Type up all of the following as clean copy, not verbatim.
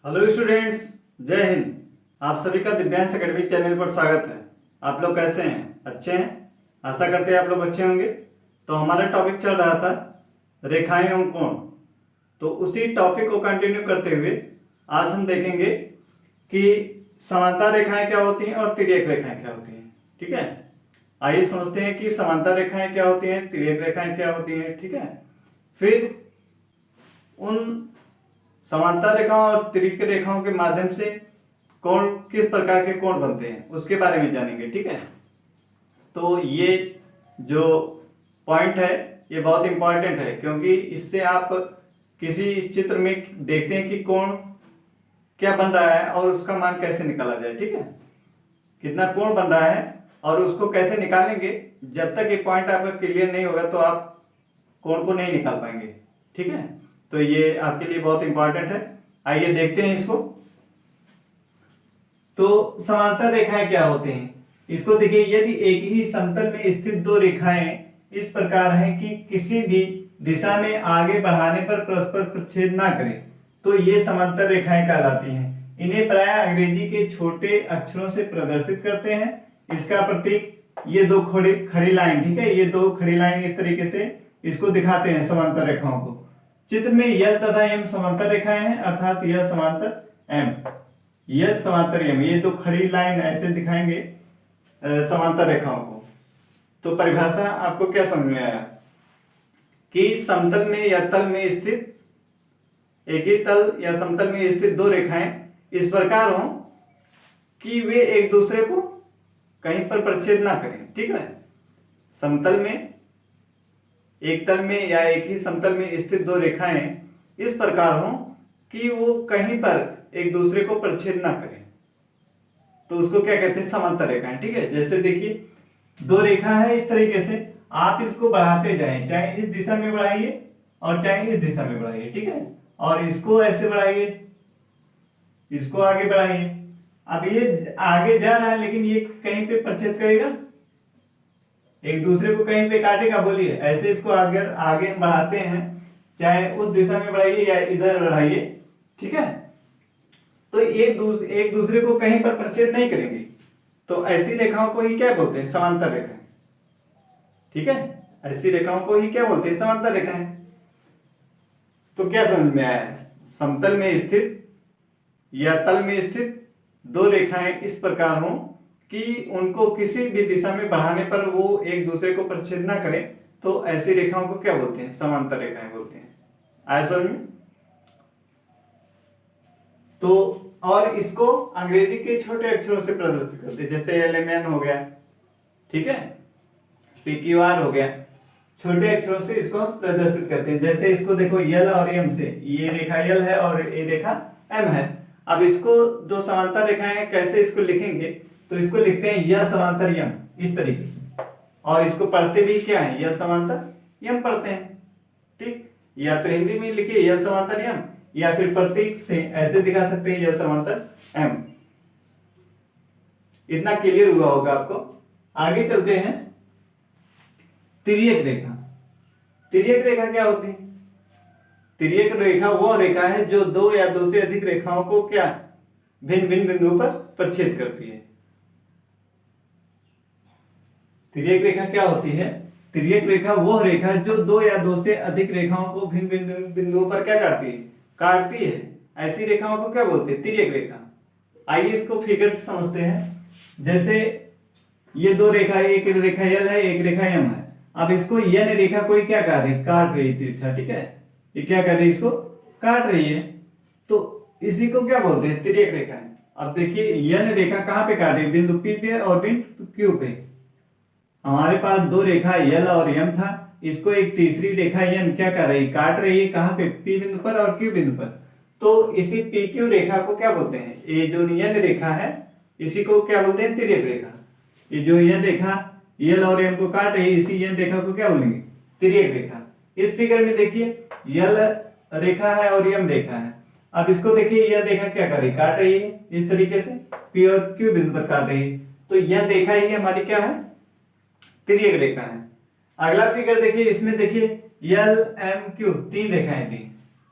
Hello students, जय हिंद। आप सभी का दिव्यांश एकेडमी चैनल पर स्वागत है। आप लोग कैसे हैं? अच्छे हैं? आशा करते हैं आप लोग अच्छे होंगे। तो हमारा टॉपिक चल रहा था रेखाएं एवं कोण। तो उसी टॉपिक को कंटिन्यू करते हुए आज हम देखेंगे कि समांतर रेखाएं क्या होती हैं और तिर्यक रेखाएं क्या होती हैं। ठीक है, आइए समझते हैं कि समांतर रेखाएं क्या होती हैं, तिर्यक रेखाएं क्या होती हैं। ठीक है, फिर उन समांतर रेखाओं और तिर्यक रेखाओं के माध्यम से कोण, किस प्रकार के कोण बनते हैं, उसके बारे में जानेंगे। ठीक है, तो ये जो पॉइंट है ये बहुत इंपॉर्टेंट है, क्योंकि इससे आप किसी चित्र में देखते हैं कि कोण क्या बन रहा है और उसका मान कैसे निकाला जाए। ठीक है, कितना कोण बन रहा है और उसको कैसे निकालेंगे, जब तक ये पॉइंट आपका क्लियर नहीं होगा तो आप कोण को नहीं निकाल पाएंगे। ठीक है, तो ये आपके लिए बहुत इंपॉर्टेंट है। आइए देखते हैं इसको। तो समांतर रेखाएं क्या होते हैं, इसको देखिए। यदि एक ही समतल में स्थित दो रेखाएं इस प्रकार हैं कि किसी भी दिशा में आगे बढ़ाने पर परस्पर प्रतिच्छेद ना करें, तो ये समांतर रेखाएं कहलाती हैं। इन्हें प्रायः अंग्रेजी के छोटे अक्षरों से प्रदर्शित करते हैं। इसका प्रतीक ये दो खड़ी लाइन, ठीक है, ये दो खड़ी लाइन इस तरीके से इसको दिखाते हैं समांतर रेखाओं को। चित्र में यल तथा एम समांतर रेखाएं हैं, अर्थात यह समांतर एम, यल समांतर एम, ये दो खड़ी लाइन ऐसे दिखाएंगे समांतर रेखाओं को। तो परिभाषा आपको क्या समझ में आया कि समतल में या तल में स्थित, एक ही तल या समतल में स्थित दो रेखाएं इस प्रकार हों कि वे एक दूसरे को कहीं पर प्रतिच्छेद ना करें। ठीक है, समतल में, एक तल में या एक ही समतल में स्थित दो रेखाएं इस प्रकार हों कि वो कहीं पर एक दूसरे को प्रतिच्छेद ना करें, तो उसको क्या कहते हैं? समांतर रेखाएं। ठीक है, जैसे देखिए दो रेखा है इस तरीके से, आप इसको बढ़ाते जाएं, चाहे इस दिशा में बढ़ाइए और चाहे इस दिशा में बढ़ाइए। ठीक है, और इसको ऐसे बढ़ाइए, इसको आगे बढ़ाइए। अब ये आगे जा रहा है लेकिन ये कहीं पे प्रतिच्छेद करेगा, एक दूसरे को कहीं पे काटेगा, बोलिए। ऐसे इसको अगर आगे बढ़ाते हैं, चाहे उस दिशा में बढ़ाइए या इधर बढ़ाइए, ठीक है, तो एक दूसरे को कहीं पर प्रतिच्छेद नहीं करेंगे। तो ऐसी रेखाओं को ही क्या बोलते हैं? समांतर रेखाएं। ठीक है, ऐसी रेखाओं को ही क्या बोलते हैं? समांतर रेखाएं। तो क्या समझ में आया? समतल में स्थित या तल में स्थित दो रेखाएं इस प्रकार हों कि उनको किसी भी दिशा में बढ़ाने पर वो एक दूसरे को प्रतिच्छेद ना करें, तो ऐसी रेखाओं को क्या बोलते हैं? समांतर रेखाएं बोलते हैं। आया समझ में? तो और इसको अंग्रेजी के छोटे अक्षरों से प्रदर्शित करते हैं, जैसे LMN हो गया, ठीक है, PQR हो गया, छोटे अक्षरों से इसको प्रदर्शित करते हैं। जैसे इसको देखो यल और एम से, ये रेखा यल है और ये रेखा एम है। अब इसको दो समांतर रेखाएं कैसे इसको लिखेंगे, तो इसको लिखते हैं यल समांतर यम, इस तरीके से। और इसको पढ़ते भी क्या है? यल समांतर यम पढ़ते हैं। ठीक, या तो हिंदी में लिखिए यल समांतर यम, या फिर प्रतीक से ऐसे दिखा सकते हैं यल समांतर एम। इतना क्लियर हुआ होगा आपको। आगे चलते हैं। तिर्यक रेखा। तिर्यक रेखा क्या होती है? तिर्यक रेखा वो रेखा है जो दो या दो से अधिक रेखाओं को क्या भिन्न भिन्न बिंदुओं पर प्रतिच्छेद करती है। तिर्यक रेखा क्या होती है? तिर्यक रेखा वो रेखा जो दो या दो से अधिक रेखाओं को भिन्न भिन्न बिंदुओं पर क्या काटती है। ऐसी रेखाओं को क्या बोलते हैं? तिर्यक रेखा। आइए इसको फिगर से समझते हैं। जैसे ये दो रेखा, एक रेखा यल है, एक रेखा यम है। अब इसको यन रेखा कोई क्या कर रही? काट रही है तिरछा। ठीक है, ये क्या कर रही है? इसको काट रही है, तो इसी को क्या बोलते हैं? तिर्यक रेखा है। अब देखिए यन रेखा कहाँ पे काट रही है? बिंदु P पे और बिंदु Q पे। हमारे पास दो रेखा यल और यम था, इसको एक तीसरी रेखा यन क्या कर रही? काट रही है। कहाँ पे? P बिंदु पर और Q बिंदु पर। तो इसी PQ रेखा को क्या बोलते हैं? ये जो यन रेखा है इसी को क्या बोलते हैं? तिर्यक रेखा। ये जो यन रेखा यल और एम को काट रही है, इसी यन रेखा को क्या बोलेंगे? तिर्यक रेखा। इस फिगर में देखिए यल रेखा है और यम रेखा है। अब इसको देखिए यह रेखा क्या कर रही? काट रही है इस तरीके से, P और Q बिंदु पर काट रही है। तो यह रेखा ही हमारी क्या है? तिर्यक रेखा है। अगला फिगर देखिए, इसमें देखिए यल एम क्यू तीन रेखाएं दी,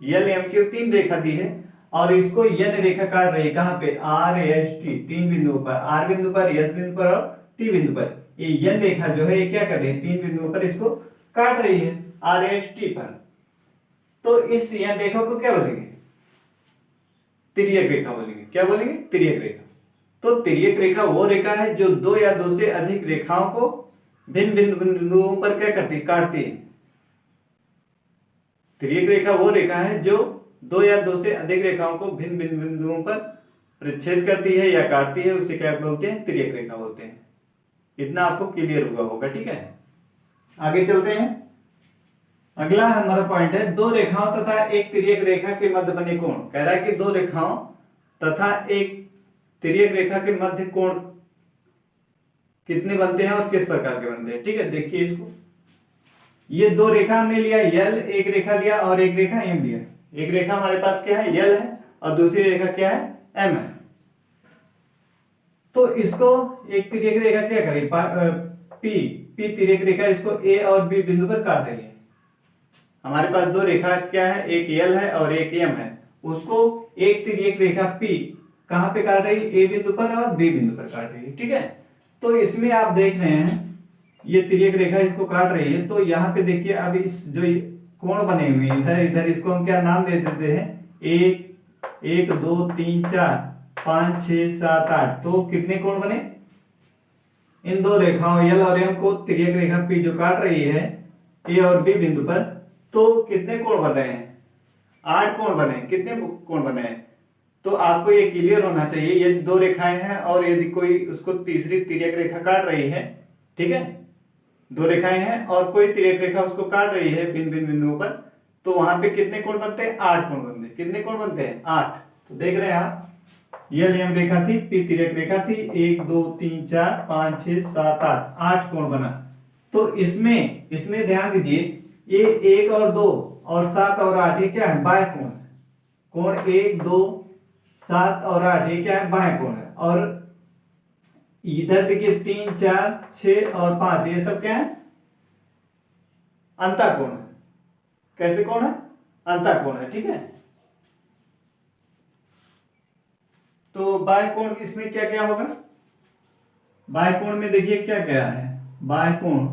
यल एम क्यू तीन रेखा दी है। और इसको यन रेखा काट रही है कहाँ पे, आर एस टी, तीन बिंदुओं पर, आर बिंदु पर, एस बिंदु पर और टी बिंदु पर। ये यन रेखा जो है ये क्या कर रही है, तीन बिंदुओं पर इसको काट रही है आर एस टी पर। तो इस यन रेखा को क्या बोलेंगे, तिर्यक रेखा बोलेंगे। क्या बोलेंगे, तिर्यक रेखा। तो तिर्यक रेखा वो रेखा है जो दो या दो से अधिक रेखाओं को भिन्न भिन्न बिंदुओं पर क्या करती है, काटती है। तिर्यक रेखा वो रेखा है जो दो या दो से अधिक रेखाओं को भिन्न भिन्न बिंदुओं पर परिच्छेद करती है या काटती है, उसे क्या बोलते हैं, तिर्यक रेखा बोलते हैं। इतना आपको क्लियर हुआ होगा, ठीक है। आगे चलते हैं। अगला हमारा पॉइंट है, दो रेखाओं तथा एक तिर्यक रेखा के मध्य बने कोण। कह रहा है कि दो रेखाओं तथा एक तिर्यक रेखा के मध्य कोण कितने बनते हैं और किस प्रकार के बनते हैं, ठीक है। देखिए इसको, ये दो रेखा हमने लिया यल, एक रेखा लिया और एक रेखा एम लिया। एक रेखा हमारे पास क्या है, यल है, और दूसरी रेखा क्या है, एम है। तो इसको एक तिर्यक रेखा क्या करेगी, पी तिर्यक रेखा इसको ए और बी बिंदु पर काट रही है। हमारे पास दो रेखा क्या है, एक यल है और एक एम है। उसको एक तिर्यक रेखा पी कहां पे काट रही है, ए बिंदु पर और बी बिंदु पर काट रही है, ठीक है। तो इसमें आप देख रहे हैं ये तिर्यक रेखा इसको काट रही है। तो यहाँ पे देखिए अब इस जो कोण बने हुए हैं इधर इधर, इसको हम क्या नाम दे देते हैं, एक दो तीन चार पांच छह सात आठ। तो कितने कोण बने, इन दो रेखाओं यल और एम को तिर्यक रेखा पी जो काट रही है ए और बी बिंदु पर, तो कितने कोण बन रहे हैं, 8 कोण बने। कितने कोण बने हैं, तो आपको ये क्लियर होना चाहिए। ये दो रेखाएं हैं और यदि कोई उसको तीसरी तिर्यक रेखा काट रही है, ठीक है, दो रेखाएं हैं और कोई तिर्यक रेखा उसको काट रही है भिन्न भिन्न बिंदुओं पर, तो वहां पे कितने कोण बनते हैं, 8 कोण बनते हैं। कितने कोण बनते हैं, 8। तो देख रहे हैं आप, यल एम रेखा थी, पी तिर्यक रेखा थी, 1 2 3 4 5 6 7 8, 8 कोण बना। तो इसमें ध्यान दीजिए, ये 1 और 2 और 7 और 8 ये क्या है, बाह्य कोण है। कोण 1 2 7 और 8 ये क्या है, बाह्य कोण है। और इधर देखिए 3 4 6 और 5 ये सब क्या है, अंतःकोण है। कैसे कोण है, अंतःकोण है, ठीक है। तो बाह्य कोण इसमें क्या क्या होगा, बाह्य कोण में देखिए क्या क्या है, बाह्य कोण,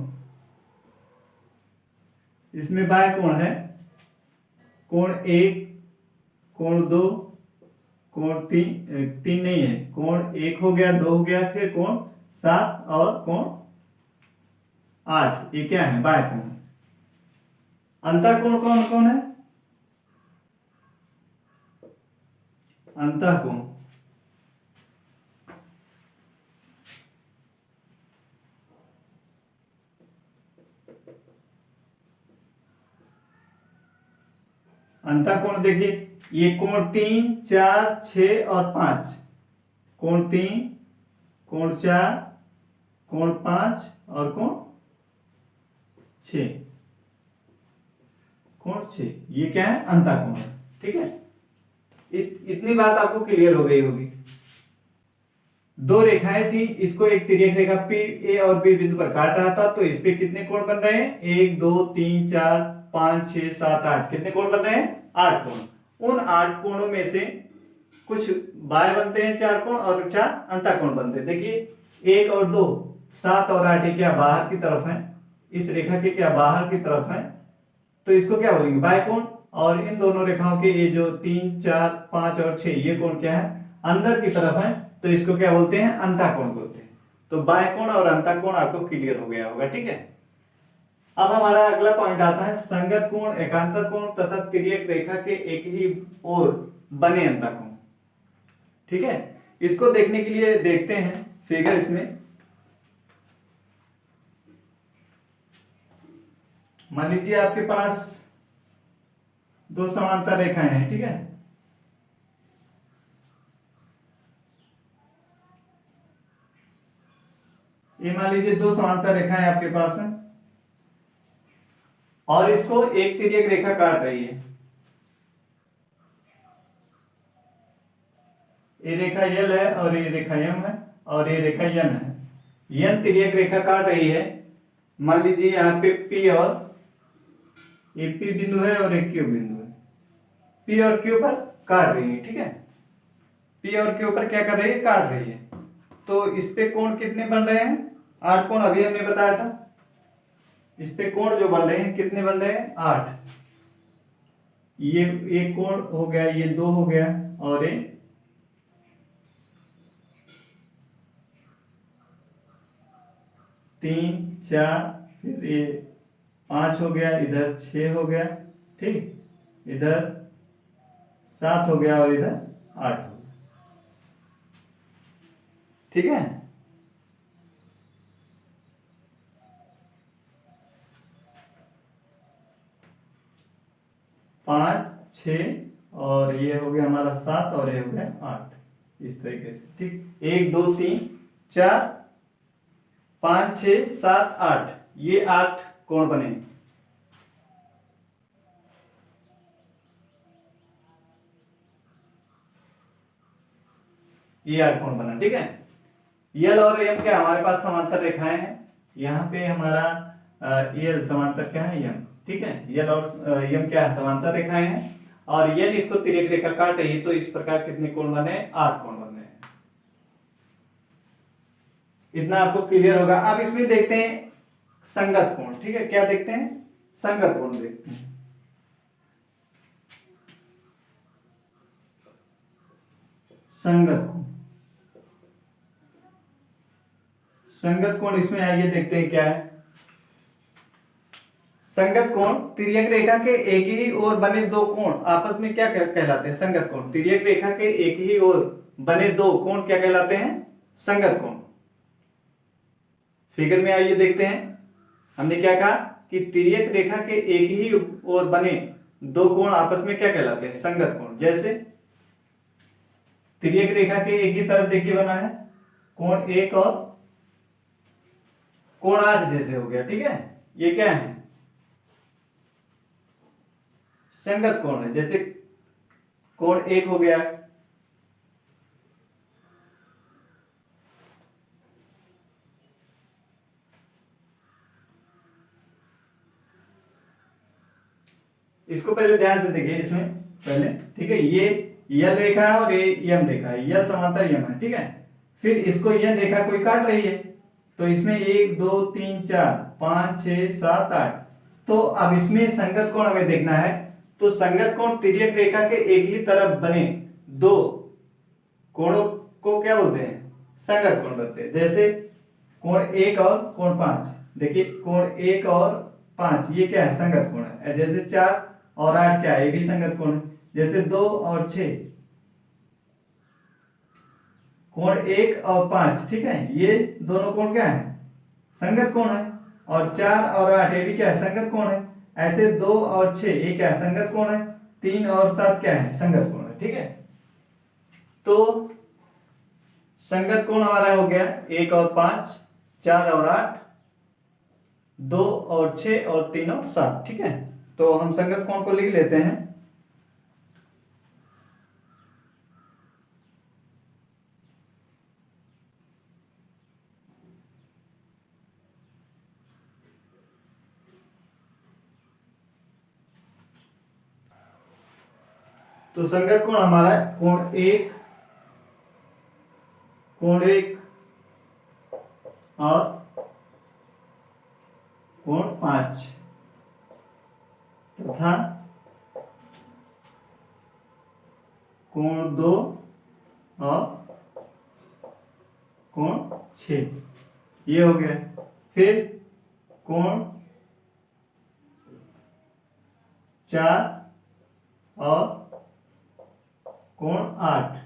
इसमें बाह्य कोण है कोण 1 कोण 2 कोण 3 नहीं है, कोण 1 हो गया, 2 हो गया, फिर कोण 7 और कोण 8, ये क्या है, बाह्य कोण। अंतःकोण कौन कौन है, अंतःकोण अंतःकोण देखिए, ये कोण 3 4 6 और 5, कोण 3 कोण 4 कोण 5 और कोण 6, कोण 6, ये क्या है, अंतःकोण है, ठीक है। इतनी बात आपको क्लियर हो गई होगी। दो रेखाएं थी, इसको एक तिर्यक रेखा पी ए और बी बिंदु पर काट रहा था, तो इस पे कितने कोण बन रहे हैं, 1 2 3 4 5 6 7 8, कितने कोण बन रहे हैं, 8 कोण। उन 8 कोणों में से कुछ बाह्य बनते हैं 4 कोण और 4 अंतःकोण बनते हैं। देखिए 1 और 2 7 और 8 ये क्या बाहर की तरफ है, इस रेखा के क्या बाहर की तरफ है, तो इसको क्या बोलेंगे, बाह्य कोण। और इन दोनों रेखाओं के ये जो 3 4 5 और 6 ये कोण क्या है, अंदर की तरफ है, तो इसको क्या बोलते हैं, अंतःकोण बोलते हैं। तो बाह्य कोण और अंतःकोण आपको क्लियर हो गया होगा, ठीक है। अब हमारा अगला पॉइंट आता है, संगत कोण, एकांतर कोण तथा तिर्यक रेखा के एक ही ओर बने अंतःकोण, ठीक है। इसको देखने के लिए देखते हैं फिगर। इसमें मान लीजिए आपके पास दो समांतर रेखाएं हैं, ठीक है। ये मान लीजिए दो समांतर रेखाएं आपके पास हैं और इसको एक तिर्यक रेखा काट रही है। ये रेखा यल है और ये रेखा यम है और ये रेखा यन है। यन तिर्यक रेखा काट रही है। मान लीजिए यहाँ पे पी और ये पी बिंदु है और एक क्यू बिंदु है। पी और क्यू पर काट रही है, ठीक है। पी और क्यू पर क्या कर रही है, काट रही है। तो इस पे कोण कितने बन रहे हैं, 8 कोण अभी हमने बताया था। इस पे कोण जो बन रहे हैं कितने बन रहे हैं, 8। ये एक कोण हो गया, ये 2 हो गया, और ये 3 4, फिर ये 5 हो गया, इधर 6 हो गया, ठीक, इधर 7 हो गया और इधर 8 हो गया, ठीक है। 5 6 और ये हो गया हमारा 7 और ये हो गया 8, इस तरीके से, ठीक। 1 2 3 4 5 6 7 8, ये 8 कोण बने। ये 8 कोण बना, ठीक है। यल और एम क्या हमारे पास समांतर रेखाएं हैं। यहाँ पे हमारा यल समांतर क्या है, यम, ठीक है। यल और यम क्या है, समांतर रेखाएं हैं, और यल इसको तिर्यक रेखा काट रही है। तो इस प्रकार कितने कोण बने, 8 कोण बने। इतना आपको क्लियर होगा। अब इसमें देखते हैं संगत कोण, ठीक है। क्या देखते हैं, संगत कोण देखते हैं। संगत कोण, संगत कोण इसमें आइए देखते हैं क्या है। संगत कोण तिर्यक रेखा के एक ही ओर बने दो कोण आपस में क्या कहलाते हैं, संगत कोण। तिर्यक रेखा के एक ही ओर बने दो कोण क्या कहलाते हैं, संगत कोण। फिगर में आइए देखते हैं। हमने क्या कहा कि तिर्यक रेखा के एक ही ओर बने दो कोण आपस में क्या कहलाते हैं, संगत कोण। जैसे तिर्यक रेखा के एक ही तरफ देखिए बना है कोण 1 और कोण 8 जैसे हो गया, ठीक है। ये क्या है, संगत कोण है। जैसे कोण 1 हो गया, इसको पहले ध्यान से देखिए इसमें पहले, ठीक है। ये यल रेखा है और ये यम रेखा है, यल समांतर यम है, ठीक है। फिर इसको यह रेखा कोई काट रही है, तो इसमें 1 2 3 4 5 6 7 8। तो अब इसमें संगत कोण हमें देखना है। तो संगत कोण तिर्यक रेखा के एक ही तरफ बने दो कोणों को क्या बोलते हैं, संगत कोण बोलते हैं। जैसे कोण 1 और कोण 5, देखिए कोण 1 और 5 ये क्या है, संगत कोण है। जैसे 4 और 8 क्या है, ये भी संगत कोण है। जैसे 2 और 6, कोण 1 और 5, ठीक है, ये दोनों कोण क्या है, संगत कोण है। और 4 और 8 ये भी क्या है, संगत कोण है। ऐसे 2 और 6 ये क्या है, संगत कोण है। 3 और 7 क्या है, संगत कोण है, ठीक है। तो संगत कोण हमारा हो गया 1 और 5, 4 और 8, 2 और 6 और 3 और 7, ठीक है। तो हम संगत कोण को लिख लेते हैं। तो संगत कोण हमारा कोण 1 और कोण 5 तथा कोण 2 और कोण 6, ये हो गया। फिर कोण 4 और कोण 8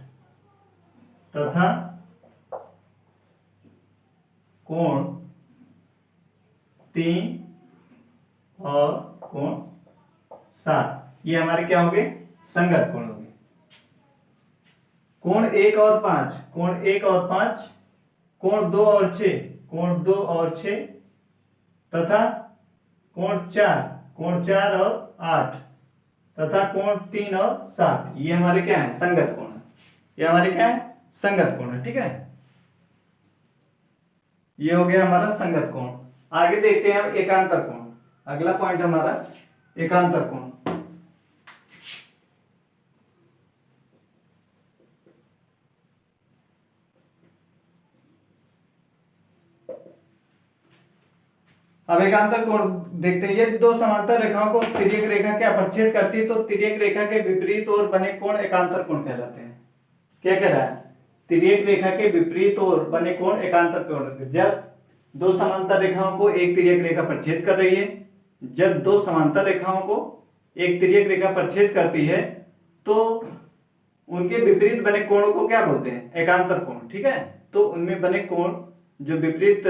तथा कोण 3 और कोण 7, ये हमारे क्या होंगे, संगत कोण होंगे। कोण 1 और 5, कोण 1 और 5, कोण 2 और 6, कोण 2 और 6 तथा कोण 4 और 8 तथा कोण 3 और 7, ये हमारे क्या है, संगत कोण है। ये हमारे क्या है, संगत कोण है, ठीक है। ये हो गया हमारा संगत कोण। आगे देखते हैं हम एकांतर कोण। अगला पॉइंट हमारा एकांतर कोण। अब एकांतर कोण देखते हैं। ये दो समांतर रेखाओं को तिर्यक रेखा क्या प्रच्छेद करती है तो तिर्यक रेखा के विपरीत ओर बने कोण एकांतर कोण कहलाते हैं। क्या कह रहा है? तिर्यक रेखा के विपरीत ओर बने कोण एकांतर कोण। जब दो समांतर रेखाओं को एक तिर्यक रेखा प्रच्छेद कर रही है, जब दो समांतर रेखाओं को एक तिर्यक रेखा प्रच्छेद करती है तो उनके विपरीत बने कोणों को क्या बोलते हैं? एकांतर कोण। ठीक है, तो उनमें बने कोण जो विपरीत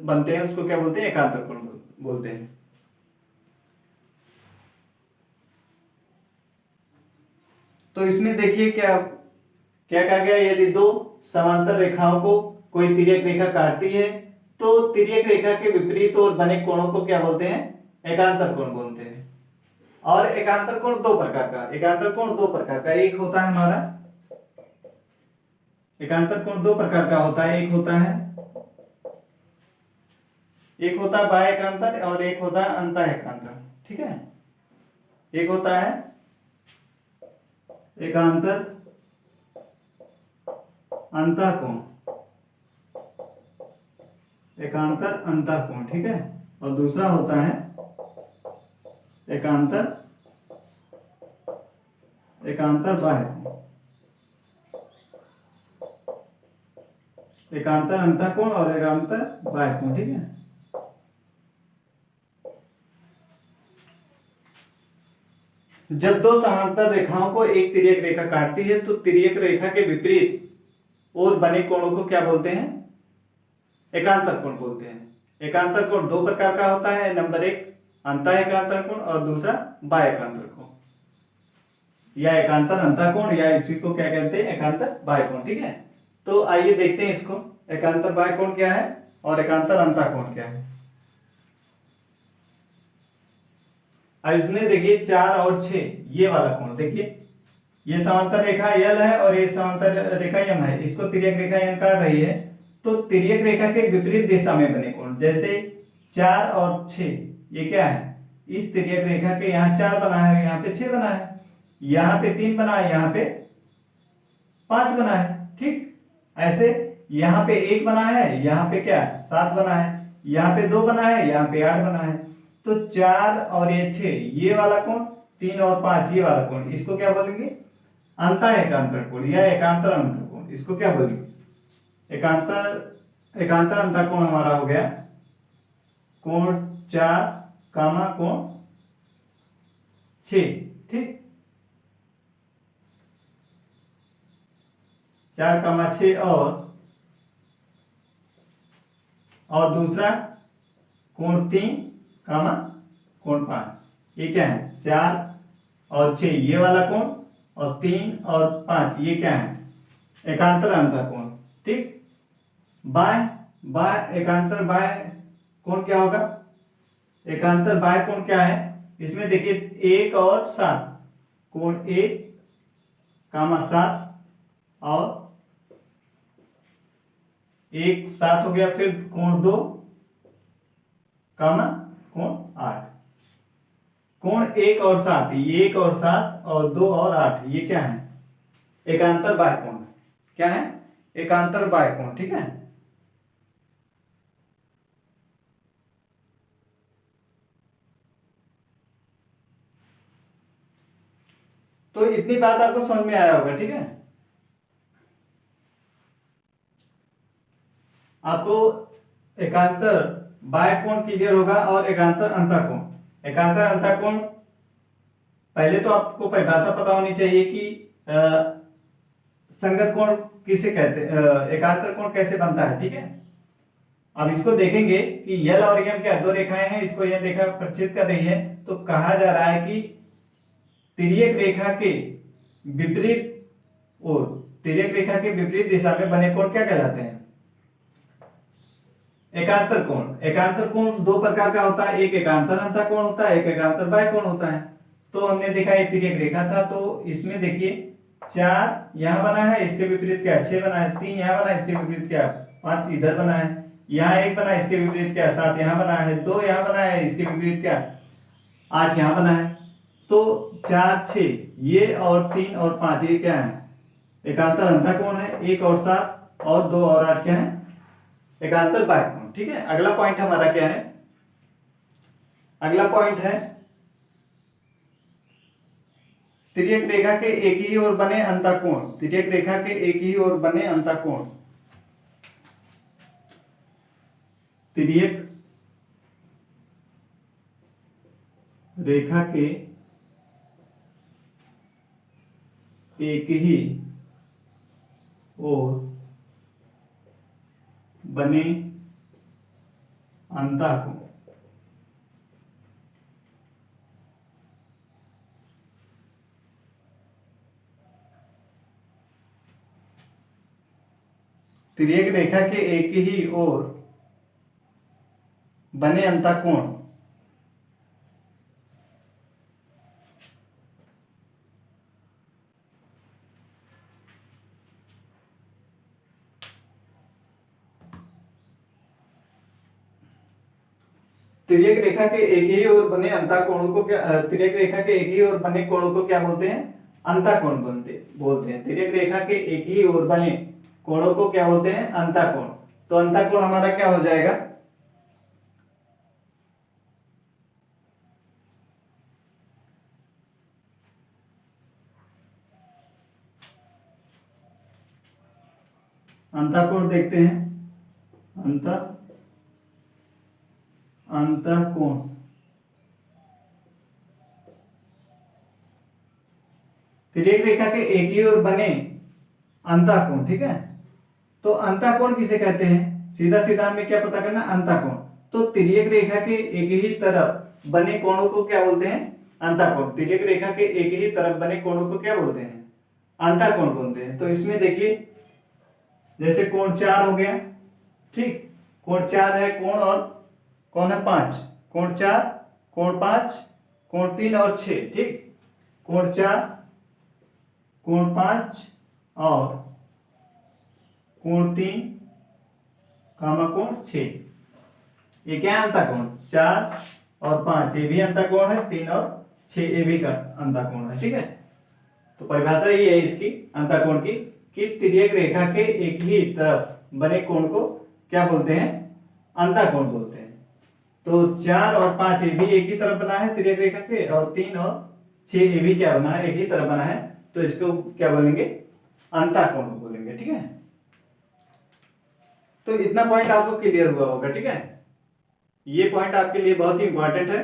बनते हैं उसको क्या बोलते हैं? एकांतर कोण बोलते हैं। तो इसमें देखिए क्या क्या कहा गया, यदि दो समांतर रेखाओं को कोई तिर्यक रेखा काटती है तो तिर्यक रेखा के विपरीत और बने कोणों को क्या बोलते हैं? एकांतर कोण बोलते हैं। और एकांतर कोण दो प्रकार का, एकांतर कोण दो प्रकार का, एक होता है हमारा एकांतर कोण दो प्रकार का होता है। एक होता है बाह्य एकांतर और एक होता है अंतः एकांतर। ठीक है, एक होता है एकांतर अंतः कोण, एकांतर अंतः कोण। ठीक है, और दूसरा होता है एकांतर बाह्य कोण, एकांतर अंतः कोण और एकांतर बाह्य कोण। ठीक है, जब दो समांतर रेखाओं को एक तिर्यक रेखा काटती है तो तिर्यक रेखा के विपरीत और बने कोणों को क्या बोलते हैं? एकांतर कोण बोलते हैं। एकांतर कोण दो प्रकार का होता है, नंबर एक अंतः एकांतर कोण और दूसरा बाह्य एकांतर कोण, या एकांतर अंतः कोण या इसी को क्या कहते हैं? एकांतर बाह्य कोण। ठीक है, तो आइए देखते हैं इसको, एकांतर बाह्य कोण क्या है और एकांतर अंतः कोण क्या है। अब इसमें देखिए 4 और 6 ये वाला कोण देखिए, ये समांतर रेखा यल है और ये समांतर रेखा यम है, इसको तिर्यक रेखा यम काट रही है तो तिर्यक रेखा के विपरीत दिशा में बने कोण, जैसे 4 और 6 ये क्या है? इस तिर्यक रेखा के यहाँ 4 बना है, यहाँ पे 6 बना है, यहाँ पे 3 बना है, यहाँ पे 5 बना है। ठीक, ऐसे यहाँ पे 1 बना है, यहाँ पे क्या 7 बना है, यहाँ पे 2 बना है, यहाँ पे 8 बना है। तो 4 और ये 6 ये वाला कोण, 3 और 5 ये वाला कोण, इसको क्या बोलेंगे? अंतः एकांतर कोण या एकांतर अंतः कोण। इसको क्या बोलेंगे? एकांतर अंतः कोण हमारा हो गया कोण 4 कामा कोण 6। ठीक, 4 कामा 6 और दूसरा कोण 3 कामा कोण 5। ये क्या है? 4 और 6 ये वाला कोण और 3 और 5 ये क्या है? एकांतर अंतः कोण। ठीक, बाह्य एकांतर बाह्य कोण क्या होगा? एकांतर बाह्य कोण क्या है? इसमें देखिए 1 और 7, कोण 1 कामा 7 और 1 7 हो गया, फिर कोण 2 कामा कोण 8। कोण 1 और 7, 1 और 7 और 2 और 8 ये क्या है? एकांतर बाह्य कोण। क्या है? एकांतर बाह्य कोण। ठीक है, तो इतनी बात आपको समझ में आया होगा। ठीक है, आपको एकांतर बाह्य कोण क्लियर होगा और एकांतर अंतः कोण। एकांतर अंतः कोण पहले तो आपको परिभाषा पता होनी चाहिए कि संगत कोण किसे कहते हैं, एकांतर कोण कैसे बनता है। ठीक है, अब इसको देखेंगे कि यल और यम क्या दो रेखाएं हैं, इसको यह रेखा प्रच्छेद कर रही है, तो कहा जा रहा है कि तिर्यक रेखा के विपरीत और तिर्यक रेखा के विपरीत दिशा में बने कोण क्या कहलाते हैं? एकांतर कोण। एकांतर कोण दो प्रकार का होता है, एक एकांतर अंतः कोण होता है, एक एकांतर बाह्य कोण होता है। तो हमने देखा एक तिर्यक रेखा था, तो इसमें देखिए 4 यहां बना है, इसके विपरीत क्या 6 बना है, 3 यहां बना है, इसके विपरीत क्या 5 इधर बना है, यहाँ 1 बना है, इसके विपरीत क्या 7 यहां बना है, 2 यहां बना है, इसके विपरीत क्या 8 यहां बना है। तो 4 6 ये और 3 और 5 ये क्या है? एकांतर अंतः कोण है। 1 और 7 और 2 और 8 क्या है? एकांतर बाह्य कोण। ठीक है, अगला पॉइंट हमारा क्या है? अगला पॉइंट है तिर्यक रेखा के एक ही ओर बने अंतःकोण। तिर्यक रेखा के एक ही ओर बने अंतःकोण। तिर्यक रेखा के एक ही ओर बने अंतःकोण। तिर्यक रेखा के एक ही ओर बने अंतःकोण तिर्यक रेखा के एक ही ओर बने अंतःकोणों को क्या तिर्यक रेखा के एक ही ओर बने कोणों को क्या बोलते हैं? अंतःकोण बोलते हैं। तिर्यक रेखा के एक ही ओर बने कोणों को क्या बोलते हैं? अंतःकोण। तो अंतःकोण हमारा क्या हो जाएगा? अंतःकोण देखते हैं। अंतःकोण तिर्यक रेखा के एक ही ओर बने अंतःकोण, ठीक है। तो अंतःकोण किसे कहते हैं? सीधा सीधा हमें क्या पता करना? अंतःकोण। तो तिर्यक रेखा के एक ही तरफ बने कोणों को क्या बोलते हैं? अंतःकोण। तिर्यक रेखा के एक ही तरफ बने कोणों को क्या बोलते हैं? अंतःकोण बोलते हैं। तो इसमें देखिए जैसे कोण 4 हो गया, ठीक। कोण 4 है कोण, और कोण है 5। कोण 4, कोण 5, कोण 3 और 6, ठीक। कोण 4, कोण 5 और कोण 3 कामा कोण 6। ये क्या है? अंतःकोण। 4 और 5 ये भी अंतःकोण है, 3 और 6 ये भी अंतःकोण है, ठीक है। तो परिभाषा ये है इसकी अंतःकोण की कि तिर्यक रेखा के एक ही तरफ बने कोण को क्या बोलते हैं? अंतःकोण बोलते हैं। तो 4 और 5 ये भी एक ही तरफ बना है तिर्यक रेखा के, और 3 और 6 ये भी क्या बना है? एक ही तरफ बना है। तो इसको क्या बोलेंगे? अंतःकोण बोलेंगे, ठीक है। तो इतना पॉइंट आपको क्लियर हुआ होगा, ठीक है। ये पॉइंट आपके लिए बहुत ही इंपॉर्टेंट है।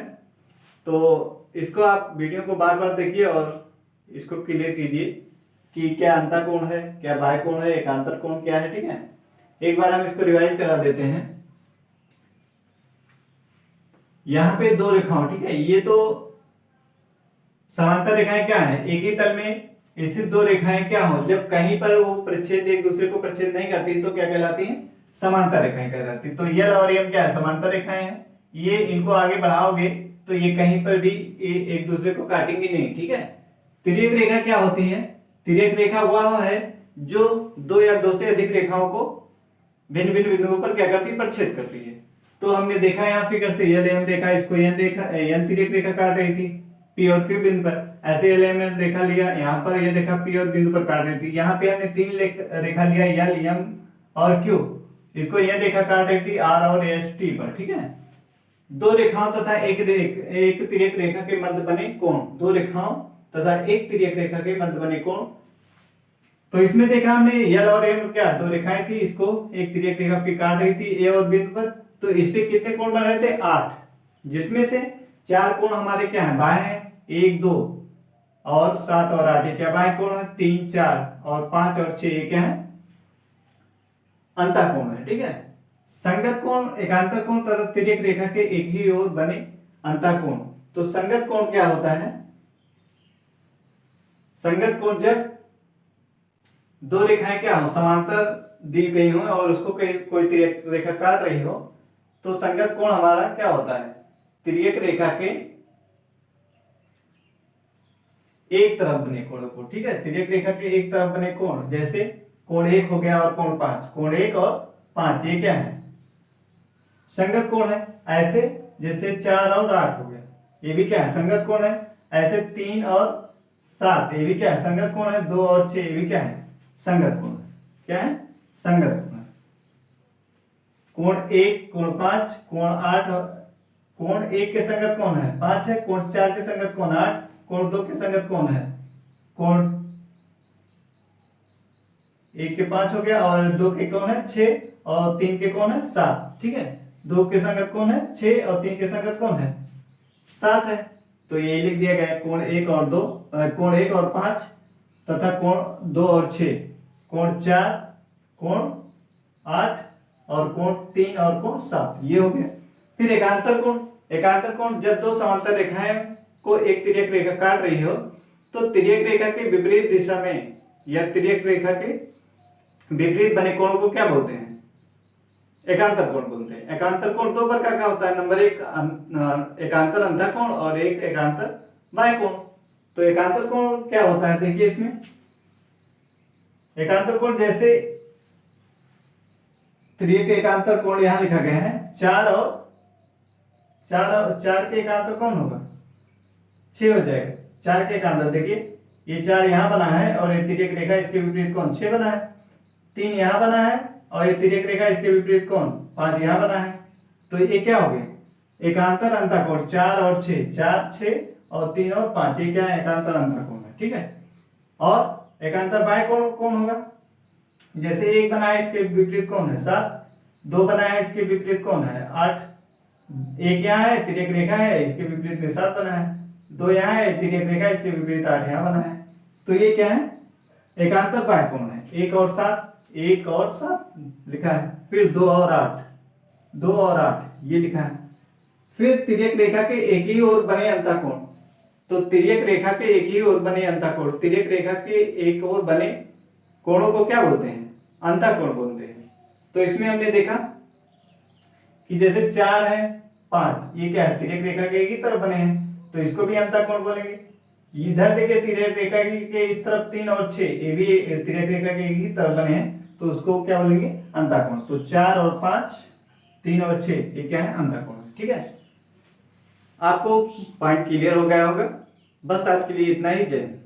तो इसको आप वीडियो को बार बार देखिए और इसको क्लियर कीजिए कि क्या अंतःकोण है, क्या बाह्यकोण है, एकांतर कोण क्या है, ठीक है। एक बार हम इसको रिवाइज करा देते हैं। यहां पे दो रेखाओं, ठीक है, ये तो समांतर रेखाएं क्या है? एक ही तल में स्थित दो रेखाएं क्या हो, जब कहीं पर वो प्रच्छेद एक दूसरे को प्रच्छेद नहीं करती तो क्या कहलाती हैं? समांतर रेखाएं कहलाती। तो यल और यम क्या है? समांतर रेखाएं हैं। ये इनको आगे बढ़ाओगे तो ये कहीं पर भी एक दूसरे को काटेंगे नहीं, ठीक है। तिर्यक रेखा क्या होती है? तिर्यक रेखा वह है जो दो या दो से अधिक रेखाओं को भिन्न भिन्न बिंदुओं पर क्या करती है? प्रच्छेद करती है। तो हमने देखा यहाँ फिगर से यल एम रेखा, इसको एन तिर्यक रेखा काट रही थी पी और क्यू बिंदु पर। ऐसे यल एम रेखा लिया, यहाँ पर यह रेखा पी और बिंदु पर काट रही थी। यहाँ पे हमने तीन रेखा लिया यल एम और क्यू, इसको यह रेखा काट रही थी आर और एस टी पर, ठीक है। दो रेखाओं तथा एक तिर्यक रेखा के मध्य बने कोण, दो रेखाओं तथा एक तिर्यक रेखा के मध्य बने कोण। तो इसमें देखा हमने यल और एम क्या दो रेखाएं थी, इसको एक तिर्यक रेखा पी काट रही थी ए और बिंदु पर। तो इस पे कितने कोण बन रहे थे? 8, जिसमें से 4 कोण हमारे क्या है? बाह्य है, 1 2 और 7 और 8 क्या बाह्य कोण है? 3 4 और 5 और 6 ये क्या है? अंतःकोण है, ठीक है। संगत कोण, एकांतर कोण तथा तिर्यक रेखा के एक ही ओर बने अंतःकोण। तो संगत कोण क्या होता है? संगत कोण जब दो रेखाएं क्या हो? समांतर दी गई हो और उसको कोई तिर्यक रेखा काट रही हो, तो संगत कोण हमारा क्या होता है? तिर्यक रेखा के एक तरफ बने कोणों को, ठीक है। तिर्यक रेखा के एक तरफ बने कोण, जैसे कोण 1 हो गया और कोण 5, कोण 1 और 5 ये क्या है? संगत कोण है। ऐसे जैसे 4 और 8 हो गया, ये भी क्या है? संगत कोण है। ऐसे 3 और 7 ये भी क्या है? संगत कोण है। 2 और 6 ये भी क्या है? संगत कोण है। क्या है? संगत कोण है। कोण 1, कोण 5, कोण 8 और कोण 1 के संगत कौन है 5 है, कोण 4 के संगत कौन 8, कोण 2 के संगत कौन है, कोण 1 के 5 हो गया, और 2 के कौन है 6, और 3 के कौन है 7। ठीक है, 2 के संगत कौन है 6 और 3 के संगत कौन है 7 है। तो ये लिख दिया गया कोण 1 और 2, कोण 1 और 5 तथा कोण 2 और 6, कोण 4, कोण 8 और कोण 3 और कोण 7, ये हो गया। फिर एकांतर कोण, एकांतर कोण जब दो समांतर रेखाएं को एक तिर्यक रेखा काट रही हो तो तिर्यक रेखा के विपरीत दिशा में या तिर्यक रेखा के विपरीत बने कोणों को क्या बोलते हैं, एकांतर कोण बोलते हैं। एकांतर कोण दो प्रकार का होता है, नंबर 1 एकांतर अंधा कोण और एक एकांतर बाह्य कोण। तो एकांतर कोण क्या होता है, देखिए इसमें एकांतर कोण जैसे तिर्यक एकांतर कोण यहां लिखा गया है 4 के एकांतर कौन होगा 6 हो जाएगा। 4 के एकांतर देखिए ये 4 यहां बना है और ये तिर्यक रेखा इसके विपरीत कौन 6 बना है, 3 यहां बना है और ये तिर्यक रेखा इसके विपरीत कौन 5 यहां बना है। तो ये क्या हो गया एकांतर अंतःकोण 4 और 6, 4 6 और 3 और 5, ये क्या है एकांतर अंतःकोण है। ठीक है, और एकांतर बाह्य कोण कौन होगा, जैसे 1 बना है इसके विपरीत कौन है 7, 2 बना है इसके विपरीत कौन है 8, 1 यहाँ है तिर्यक रेखा है इसके विपरीत में 7 बना है, 2 यहाँ है तिर्यक रेखा इसके विपरीत 8 यहाँ बना है। तो ये क्या है एकांतर बाह्य कोण है। 1 और 7, 1 और 7 लिखा है, फिर 2 और 8, 2 और 8 ये लिखा है। फिर तिर्यक रेखा के एक ही ओर बने अंतःकोण, तो तिर्यक रेखा के एक ही ओर बने अंतःकोण, तिर्यक रेखा के एक ओर बने कोणों को क्या बोलते हैं अंतःकोण बोलते हैं। तो इसमें हमने देखा कि जैसे 4 है 5, ये क्या है तिर्यक रेखा के एक ही तरफ बने हैं तो इसको भी अंतःकोण बोलेंगे। इधर देखिए तिर्यक रेखा के इस तरफ 3 और 6, ये भी तिर्यक रेखा के एक ही तरफ बने हैं तो उसको क्या बोलेंगे अंतःकोण। तो 4 और 5, 3 और 6 ये क्या है अंतःकोण। ठीक है, आपको पॉइंट क्लियर हो गया होगा। बस आज के लिए इतना ही, जय हिंद।